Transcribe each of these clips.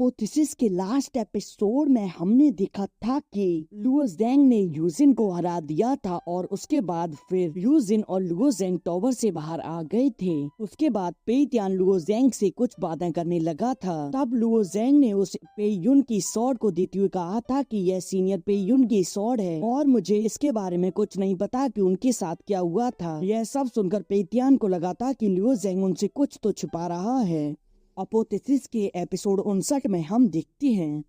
अपोथिसिस के last episode में हमने देखा था कि लुओ ज़ेंग ने यूजिन को हरा दिया था और उसके बाद फिर यूजिन और लुओ ज़ेंग टॉवर से बाहर आ गए थे। उसके बाद पेई तियान लुओ ज़ेंग से कुछ बातें करने लगा था। तब लुओ ज़ेंग ने उस पेई युन की स्वॉर्ड को देते हुए कहा था कि यह सीनियर पेई युन की स्वॉर्ड है और मुझे इसके बारे में कुछ नहीं पता कि उनके साथ क्या हुआ था। यह सब सुनकर पेई तियान को लगा था कि लुओ ज़ेंग उनसे कुछ तो छुपा रहा है। अपोथिसिस के एपिसोड 59 में हम देखते हैं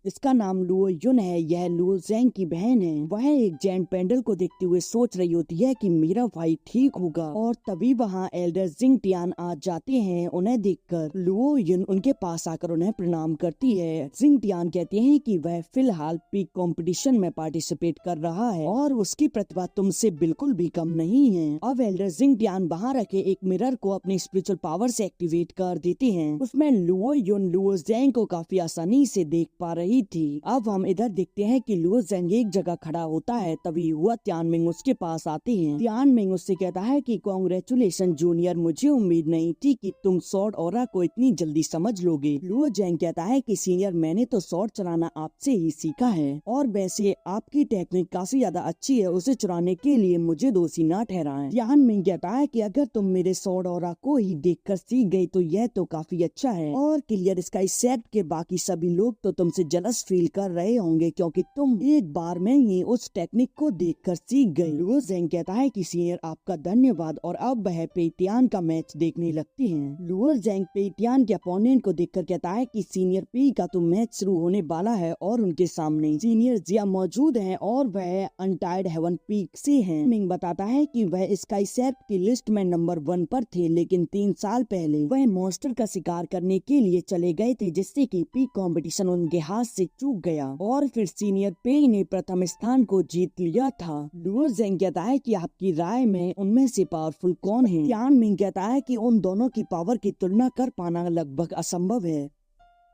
इसका नाम लुओ युन है। यह लुओ ज़ेंग की बहन है। वह एक जैंट पेंडल को देखते हुए सोच रही होती है कि मेरा भाई ठीक होगा और तभी वहाँ एल्डर जिंग टियान आ जाते हैं। उन्हें देखकर लुओ युन उनके पास आकर उन्हें प्रणाम करती है। जिंग टियान कहते हैं कि वह फिलहाल पीक कंपटीशन में पार्टिसिपेट कर रहा है और उसकी प्रतिभा तुमसे बिल्कुल भी कम नहीं है। अब एल्डर जिंग टियान वहाँ रखे एक मिरर को अपनी स्पिरिचुअल पावर से एक्टिवेट कर देते हैं। उसमें लुओ युन लुओ ज़ेंग को काफी आसानी से देख पा रही थी। अब हम इधर देखते हैं कि लुओ ज़ेंग एक जगह खड़ा होता है। तभी हुआ तियानमिंग उसके पास आते हैं। तियानमिंग उससे कहता है कि कांग्रेचुलेशन जूनियर, मुझे उम्मीद नहीं थी कि तुम स्वॉर्ड ऑरा को इतनी जल्दी समझ लोगे। लुओ ज़ेंग कहता है कि सीनियर, मैंने तो स्वॉर्ड चलाना आपसे ही सीखा है और वैसे आपकी टेक्निक काफी ज्यादा अच्छी है, उसे चुराने के लिए मुझे दोषी न ठहराएं। तियानमिंग कहता है कि अगर तुम मेरे स्वॉर्ड ऑरा को ही देखकर सीख गई तो यह तो काफी अच्छा है और क्लियर स्काई सेक्ट के बाकी सभी लोग तो तुमसे जलस फील कर रहे होंगे क्योंकि तुम एक बार में ही उस टेक्निक को देखकर सीख गए। लुओ ज़ेंग कहता है कि सीनियर आपका धन्यवाद और अब वह पेई तियान का मैच देखने लगती हैं। लुओ ज़ेंग पेई तियान के अपोनेंट को देखकर कहता है कि सीनियर पेई का तो मैच शुरू होने वाला है और उनके सामने सीनियर जिया मौजूद है और वह अनटायर्ड हेवन पीक से है। मिंग बताता है कि वह स्काई सेक्ट की लिस्ट में नंबर 1 पर थे, लेकिन 3 साल पहले वह मॉन्स्टर का शिकार करने के लिए चले गए थे जिससे कि पीक कंपटीशन उनके हाथ से चूक गया और फिर सीनियर पेई ने प्रथम स्थान को जीत लिया था। लुओ ज़ेंग कहता है कि आपकी राय में उनमें से पावरफुल कौन है। तियानमिंग कहता है कि उन दोनों की पावर की तुलना कर पाना लगभग असंभव है।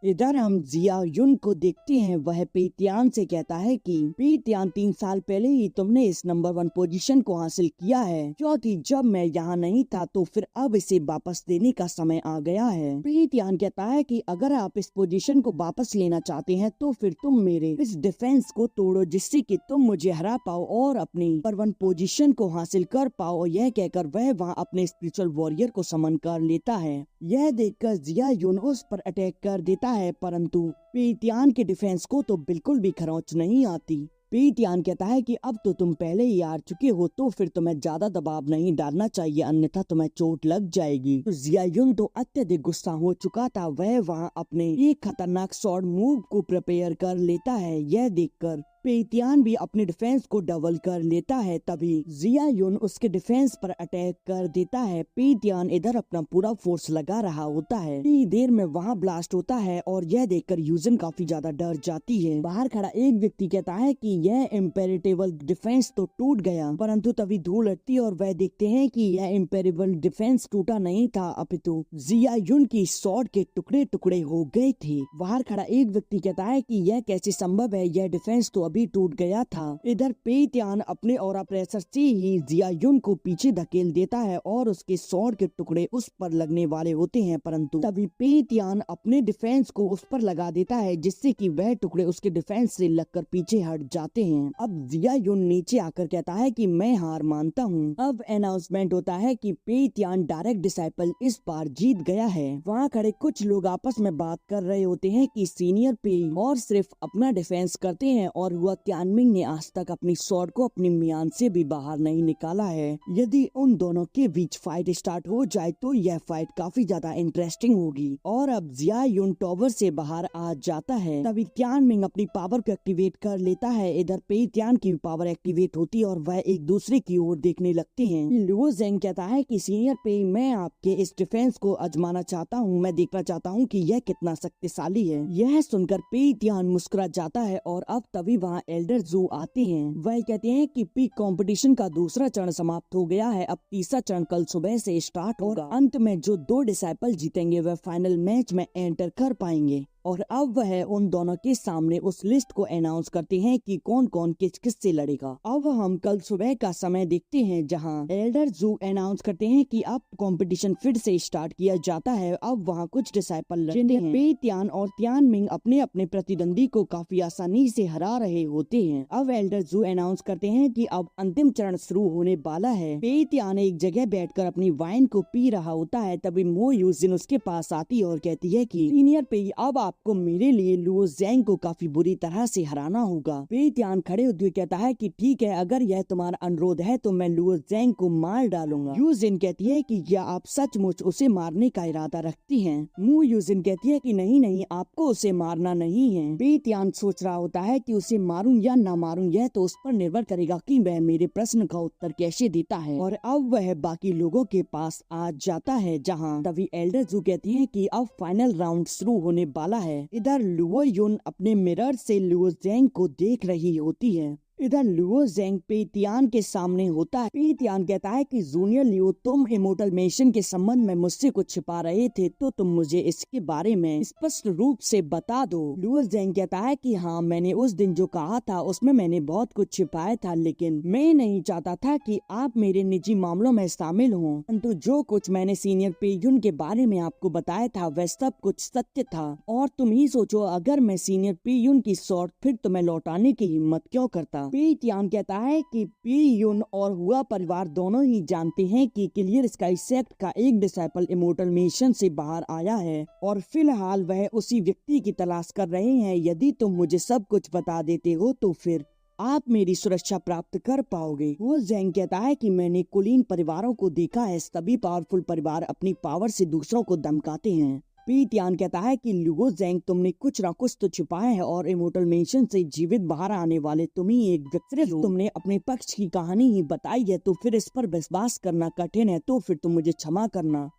इधर हम जिया युन को देखते हैं। वह पेई तियान से कहता है कि पेई तियान 3 साल पहले ही तुमने इस नंबर 1 पोजीशन को हासिल किया है, क्योंकि जब मैं यहाँ नहीं था तो फिर अब इसे वापस देने का समय आ गया है। पेई तियान कहता है कि अगर आप इस पोजीशन को वापस लेना चाहते हैं तो फिर तुम मेरे इस डिफेंस को तोड़ो जिससे कि तुम मुझे हरा पाओ और अपनी नंबर 1 पोजीशन को हासिल कर पाओ। यह कहकर वह वहाँ अपने स्पिरिचुअल वॉरियर को समन कर लेता है। यह देखकर जिया युन उस पर अटैक कर देता है, परंतु पेई तियान के डिफेंस को तो बिल्कुल भी खरोंच नहीं आती। पेई तियान कहता है कि अब तो तुम पहले ही हार चुके हो तो फिर तुम्हें ज्यादा दबाव नहीं डालना चाहिए, अन्यथा तुम्हें चोट लग जाएगी। तो जिया युन तो अत्यधिक गुस्सा हो चुका था। वह वहाँ अपने एक खतरनाक शॉर्ट मूव को प्रिपेयर कर लेता है। यह देखकर पेई तियान भी अपने डिफेंस को डबल कर लेता है। तभी जिया युन उसके डिफेंस पर अटैक कर देता है। पेई तियान इधर अपना पूरा फोर्स लगा रहा होता है। इतनी देर में वहाँ ब्लास्ट होता है और यह देखकर यूजिन काफी ज्यादा डर जाती है। बाहर खड़ा एक व्यक्ति कहता है कि यह इम्पेरेटिवल डिफेंस तो टूट गया, परंतु तभी धूल उठती है और वह देखते हैं कि यह इम्पेरेबल डिफेंस टूटा नहीं था, अपितु जिया युन की स्वॉर्ड के टुकड़े टुकड़े हो गए थे। बाहर खड़ा एक व्यक्ति कहता है कि यह कैसे संभव है, यह डिफेंस तो भी टूट गया था। इधर पेई तियान अपने ऑरा प्रेशर से ही जिया युन को पीछे धकेल देता है और उसके स्वॉर्ड के टुकड़े उस पर लगने वाले होते हैं, परंतु तभी पेई तियान अपने डिफेंस को उस पर लगा देता है जिससे कि वह टुकड़े उसके डिफेंस से लगकर पीछे हट जाते हैं। अब जिया युन नीचे आकर कहता है कि मैं हार मानता हूँ। अब अनाउंसमेंट होता है कि पेई तियान डायरेक्ट डिसाइपल इस बार जीत गया है। वहाँ खड़े कुछ लोग आपस में बात कर रहे होते हैं कि सीनियर पेई और सिर्फ अपना डिफेंस करते हैं और हुआ तियानमिंग ने आज तक अपनी स्वॉर्ड को अपनी म्यान से भी बाहर नहीं निकाला है। यदि उन दोनों के बीच फाइट स्टार्ट हो जाए तो यह फाइट काफी ज्यादा इंटरेस्टिंग होगी। और अब जिया युन टॉवर से बाहर आ जाता है। तभी तियानमिंग अपनी पावर को एक्टिवेट कर लेता है। इधर पेई तियान की पावर एक्टिवेट होती है और वह एक दूसरे की ओर देखने लगते हैं। लुओ ज़ेंग कहता है कि सीनियर पेई, मैं आपके इस डिफेंस को आजमाना चाहता हूँ, मैं देखना चाहता हूँ कि यह कितना शक्तिशाली है। यह सुनकर पेई तियान मुस्कुरा जाता है और अब तभी वहाँ एल्डर जू आते हैं। वह कहते हैं कि पीक कंपटीशन का दूसरा चरण समाप्त हो गया है, अब तीसरा चरण कल सुबह से स्टार्ट होगा। अंत में जो 2 डिसाइपल जीतेंगे वह फाइनल मैच में एंटर कर पाएंगे। और अब वह उन दोनों के सामने उस लिस्ट को अनाउंस करते हैं कि कौन कौन किस किस से लड़ेगा। अब हम कल सुबह का समय देखते हैं जहां एल्डर जू अनाउंस करते हैं कि अब कंपटीशन फिर से स्टार्ट किया जाता है। अब वहां कुछ डिसाइपल लड़ते हैं। पे त्यान और त्यान मिंग अपने अपने प्रतिद्वंदी को काफी आसानी से हरा रहे होते हैं। अब एल्डर जू अनाउंस करते हैं कि अब अंतिम चरण शुरू होने वाला है। पे त्यान एक जगह बैठकर अपनी वाइन को पी रहा होता है। तभी मो यूजिन उसके पास आती है और कहती है कि सीनियर पे अब आपको मेरे लिए लुओ ज़ेंग को काफी बुरी तरह से हराना होगा। पे त्यान खड़े होते हुए कहता है कि ठीक है, अगर यह तुम्हारा अनुरोध है तो मैं लुओ ज़ेंग को मार डालूंगा। यूजिन कहती है कि क्या आप सचमुच उसे मारने का इरादा रखती हैं? मु यूजिन कहती है कि नहीं नहीं, आपको उसे मारना नहीं है। पे त्यान सोच रहा होता है कि उसे मारूं या ना मारूं, यह तो उस पर निर्भर करेगा कि वह मेरे प्रश्न का उत्तर कैसे देता है। और अब वह बाकी लोगों के पास आ जाता है जहाँ तभी एल्डर जू कहती है कि अब फाइनल राउंड शुरू होने वाला है। इधर लुओ युन अपने मिरर से लुओ ज़ेंग को देख रही होती है। इधर लुओ ज़ेंग पे त्यान के सामने होता है। पे त्यान कहता है कि जूनियर लियो, तुम इमोर्टल मिशन के संबंध में मुझसे कुछ छिपा रहे थे तो तुम मुझे इसके बारे में स्पष्ट रूप से बता दो। लुओ ज़ेंग कहता है कि हाँ, मैंने उस दिन जो कहा था उसमें मैंने बहुत कुछ छिपाया था, लेकिन मैं नहीं चाहता था कि आप मेरे निजी मामलों में शामिल हों। परंतु जो कुछ मैंने सीनियर पे युन के बारे में आपको बताया था वह सब कुछ सत्य था। और तुम ही सोचो, अगर मैं सीनियर पे युन की शॉर्ट फिर तुम्हें लौटाने की हिम्मत क्यों करता। पे त्यान कहता है कि पे युन और हुआ परिवार दोनों ही जानते हैं कि क्लियर स्काई सेक्ट का एक डिसाइपल इमोर्टल मिशन से बाहर आया है और फिलहाल वह उसी व्यक्ति की तलाश कर रहे हैं। यदि तुम मुझे सब कुछ बता देते हो तो फिर आप मेरी सुरक्षा प्राप्त कर पाओगे। वो ज़ेंग कहता है कि मैंने कुलीन परिवारों को देखा है, सभी पावरफुल परिवार अपनी पावर से दूसरों को धमकाते हैं। पे त्यान कहता है कि लुओ ज़ेंग, तुमने कुछ न कुछ तो छिपाया है और इमोर्टल मिशन से जीवित बाहर आने वाले तुम ही एक व्यक्ति। सिर्फ तुमने अपने पक्ष की कहानी ही बताई है तो फिर इस पर विश्वास करना कठिन है, तो फिर तुम मुझे क्षमा करना,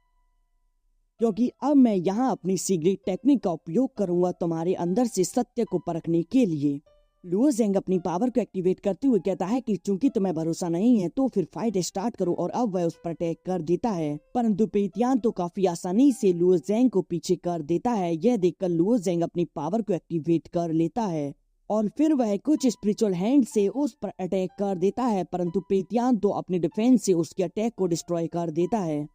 क्योंकि अब मैं यहाँ अपनी सीक्रेट टेक्निक का उपयोग करूंगा तुम्हारे अंदर से सत्य को परखने के लिए। लुओ ज़ेंग अपनी पावर को एक्टिवेट करते हुए कहता है कि चूंकि तुम्हें भरोसा नहीं है तो फिर फाइट स्टार्ट करो। और अब वह उस पर अटैक कर देता है, परंतु पे त्यान तो काफी आसानी से लुओ ज़ेंग को पीछे कर देता है। यह देखकर लुओ ज़ेंग अपनी पावर को एक्टिवेट कर लेता है और फिर वह कुछ स्पिरिचुअल हैंड से उस पर अटैक कर देता है, परंतु पे त्यान तो अपने डिफेंस से उसके अटैक को डिस्ट्रॉय कर देता है।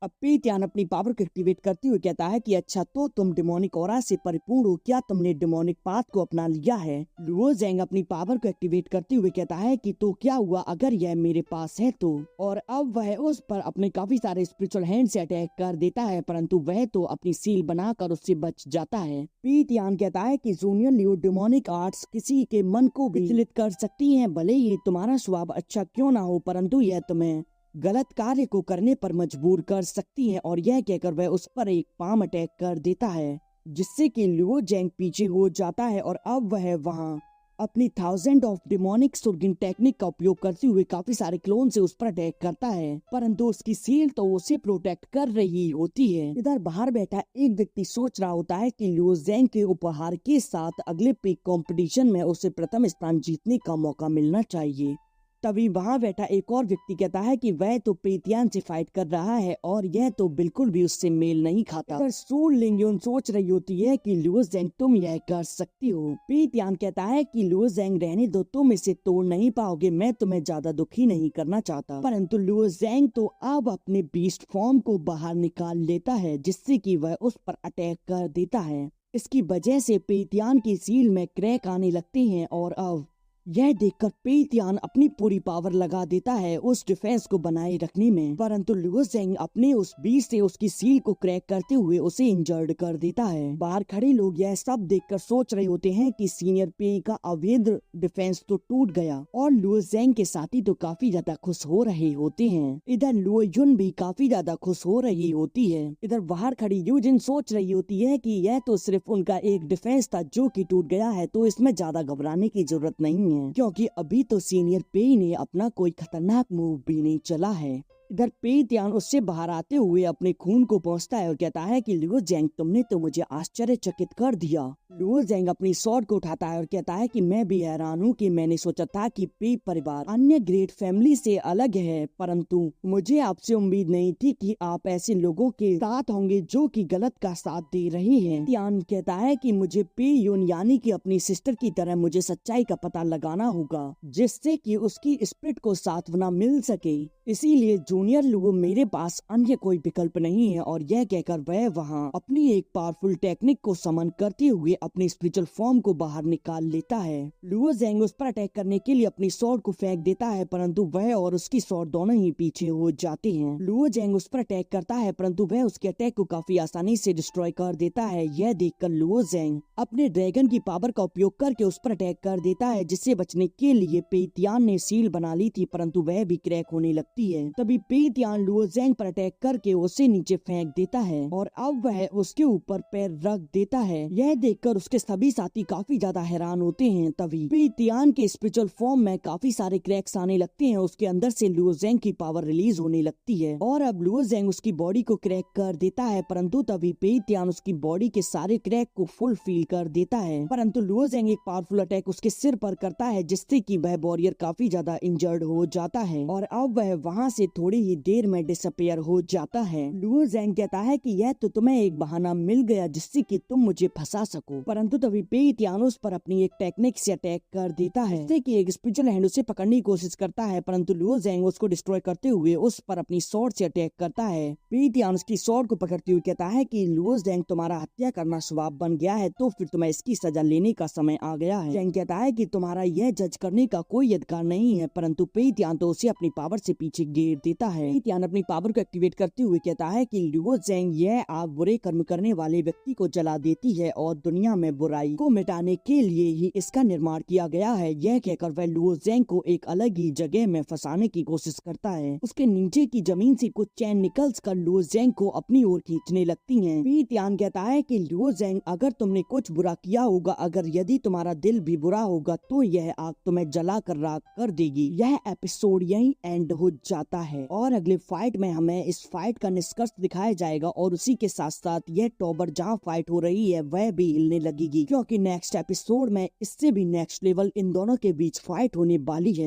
अब पे त्यान अपनी पावर को एक्टिवेट करते हुए कहता है कि अच्छा, तो तुम डिमोनिक ऑरा से परिपूर्ण हो, क्या तुमने डिमोनिक पाथ को अपना लिया है? लुओ ज़ेंग अपनी पावर को एक्टिवेट करते हुए कहता है कि तो क्या हुआ अगर यह मेरे पास है तो। और अब वह उस पर अपने काफी सारे स्पिरिचुअल हैंड से अटैक कर देता है, परंतु वह तो अपनी सील बनाकर उससे बच जाता है। पे त्यान कहता है कि जूनियर लियो, डिमोनिक आर्ट्स किसी के मन को विचलित कर सकती है, भले ही तुम्हारा स्वभाव अच्छा क्यों ना हो, परंतु यह तुम्हें गलत कार्य को करने पर मजबूर कर सकती है। और यह कहकर वह उस पर एक पाम अटैक कर देता है, जिससे कि लुओ ज़ेंग पीछे हो जाता है। और अब वह वहां अपनी 1000 ऑफ डिमोनिक सुर्गिंग टेक्निक का उपयोग करते हुए काफी सारे क्लोन से उस पर अटैक करता है, परंतु उसकी सील तो उसे प्रोटेक्ट कर रही होती है। इधर बाहर बैठा एक व्यक्ति सोच रहा होता है कि लुओ ज़ेंग के उपहार के साथ अगले पीक कंपटीशन में उसे प्रथम स्थान जीतने का मौका मिलना चाहिए। तभी वहां बैठा एक और व्यक्ति कहता है कि वह तो पे त्यान से फाइट कर रहा है और यह तो बिल्कुल भी उससे मेल नहीं खाता। सू लिंगयुन सोच रही होती है कि लुओ ज़ेंग, तुम यह कर सकती हो। पे त्यान कहता है कि लुओ ज़ेंग, रहने दो, तुम इसे तोड़ नहीं पाओगे, मैं तुम्हें ज्यादा दुखी नहीं करना चाहता। परंतु लुओ ज़ेंग तो अब अपने बीस्ट फॉर्म को बाहर निकाल लेता है, जिससे कि वह उस पर अटैक कर देता है। इसकी वजह से पे त्यान की सील में क्रैक आने लगते हैं और अब यह देखकर पे त्यान अपनी पूरी पावर लगा देता है उस डिफेंस को बनाए रखने में, परंतु लुओ ज़ेंग अपने उस बीच से उसकी सील को क्रैक करते हुए उसे इंजर्ड कर देता है। बाहर खड़े लोग यह सब देखकर सोच रहे होते हैं कि सीनियर पे का अवैध डिफेंस तो टूट गया और लुओ ज़ेंग के साथी तो काफी ज्यादा खुश हो रहे होते हैं। इधर लुओ युन भी काफी ज्यादा खुश हो रही होती है। इधर बाहर खड़ी यूजिन सोच रही होती है कि यह तो सिर्फ उनका एक डिफेंस था जो कि टूट गया है, तो इसमें ज्यादा घबराने की जरूरत नहीं है, क्योंकि अभी तो सीनियर पे ने अपना कोई खतरनाक मूव भी नहीं चला है। इधर पे त्यान उससे बाहर आते हुए अपने खून को पहुंचता है और कहता है कि लुओ जेंग, तुमने तो मुझे आश्चर्यचकित कर दिया। लुओ जेंग अपनी स्वॉर्ड को उठाता है और कहता है कि मैं भी हैरान हूँ कि मैंने सोचा था कि पे परिवार अन्य ग्रेट फैमिली से अलग है, परंतु मुझे आपसे उम्मीद नहीं थी कि आप ऐसे लोगों के साथ होंगे जो कि गलत का साथ दे रहे हैं। त्यान कहता है कि मुझे पे यून यानी कि अपनी सिस्टर की तरह मुझे सच्चाई का पता लगाना होगा, जिससे कि उसकी स्पिरिट को सांत्वना मिल सके। इसीलिए जूनियर लुओ, मेरे पास अन्य कोई विकल्प नहीं है। और यह कहकर वह वहाँ अपनी एक पावरफुल टेक्निक को समन करते हुए अपनी स्पिरिचुअल फॉर्म को बाहर निकाल लेता है। लुओ जेंग उस पर अटैक करने के लिए अपनी स्वॉर्ड को फेंक देता है, परंतु वह और उसकी स्वॉर्ड दोनों ही पीछे हो जाते हैं। लुओ जेंग उस पर अटैक करता है, परंतु वह उसके अटैक को काफी आसानी से डिस्ट्रॉय कर देता है। यह देखकर लुओ जेंग अपने ड्रैगन की पावर का उपयोग करके उस पर अटैक कर देता है, जिससे बचने के लिए पे त्यान ने सील बना ली थी, परंतु वह भी क्रैक होने लगती है। तभी पे त्यान लुओ जेंग पर अटैक करके उसे नीचे फेंक देता है और अब वह उसके ऊपर पैर रख देता है। यह देखकर उसके सभी साथी काफी ज्यादा हैरान होते हैं। तभी पे त्यान के स्पिरिचुअल फॉर्म में काफी सारे क्रैक्स आने लगते हैं। उसके अंदर से लुओ जेंग की पावर रिलीज होने लगती है और अब लुओ जेंग उसकी बॉडी को क्रैक कर देता है, परंतु तभी पे त्यान उसकी बॉडी के सारे क्रैक को फुल फील कर देता है। परंतु लुओ जेंग एक पावरफुल अटैक उसके सिर पर करता है, जिससे कि वह वॉरियर काफी ज्यादा इंजर्ड हो जाता है और अब वह वहाँ से थोड़ी ही देर में डिसअपियर हो जाता है। लुओ जेंग कहता है कि यह तो तुम्हें एक बहाना मिल गया जिससे कि तुम मुझे फंसा सको, परंतु तभी पे त्यान उस पर अपनी एक टेक्निक से अटैक कर देता है, जिससे कि एक स्पिरिचुअल हैंड उसे पकड़ने की कोशिश करता है, परंतु लुओ जेंग उसको डिस्ट्रॉय करते हुए उस पर अपनी स्वॉर्ड से अटैक करता है। पे त्यान उसकी स्वॉर्ड को पकड़ते हुए कहता है कि लुओ जेंग, तुम्हारा हत्या करना स्वभाव बन गया है, तो फिर तुम्हें इसकी सजा लेने का समय आ गया है। जेंग कहता है कि तुम्हारा यह जज करने का कोई अधिकार नहीं है, परंतु पे त्यान तो उसे अपनी पावर से पीछे घेर देता है। पे त्यान अपनी पावर को एक्टिवेट करते हुए कहता है कि लुओ जेंग, यह आग बुरे कर्म करने वाले व्यक्ति को जला देती है और दुनिया में बुराई को मिटाने के लिए ही इसका निर्माण किया गया है। यह कहकर वह लुओ जेंग को एक अलग ही जगह में फंसाने की कोशिश करता है। उसके नीचे की जमीन से कुछ चैन निकल कर लुओ जेंग को अपनी ओर खींचने लगती हैं। पे त्यान कहता है कि लुओ जेंग, अगर तुमने कुछ बुरा किया होगा, अगर यदि तुम्हारा दिल भी बुरा होगा, तो यह आग तुम्हें जला कर राख कर देगी। यह एपिसोड यहीं एंड हो जाता है और अगले फाइट में हमें इस फाइट का निष्कर्ष दिखाया जाएगा और उसी के साथ साथ यह टॉवर जहाँ फाइट हो रही है वह भी हिलने लगेगी, क्योंकि नेक्स्ट एपिसोड में इससे भी नेक्स्ट लेवल इन दोनों के बीच फाइट होने वाली है।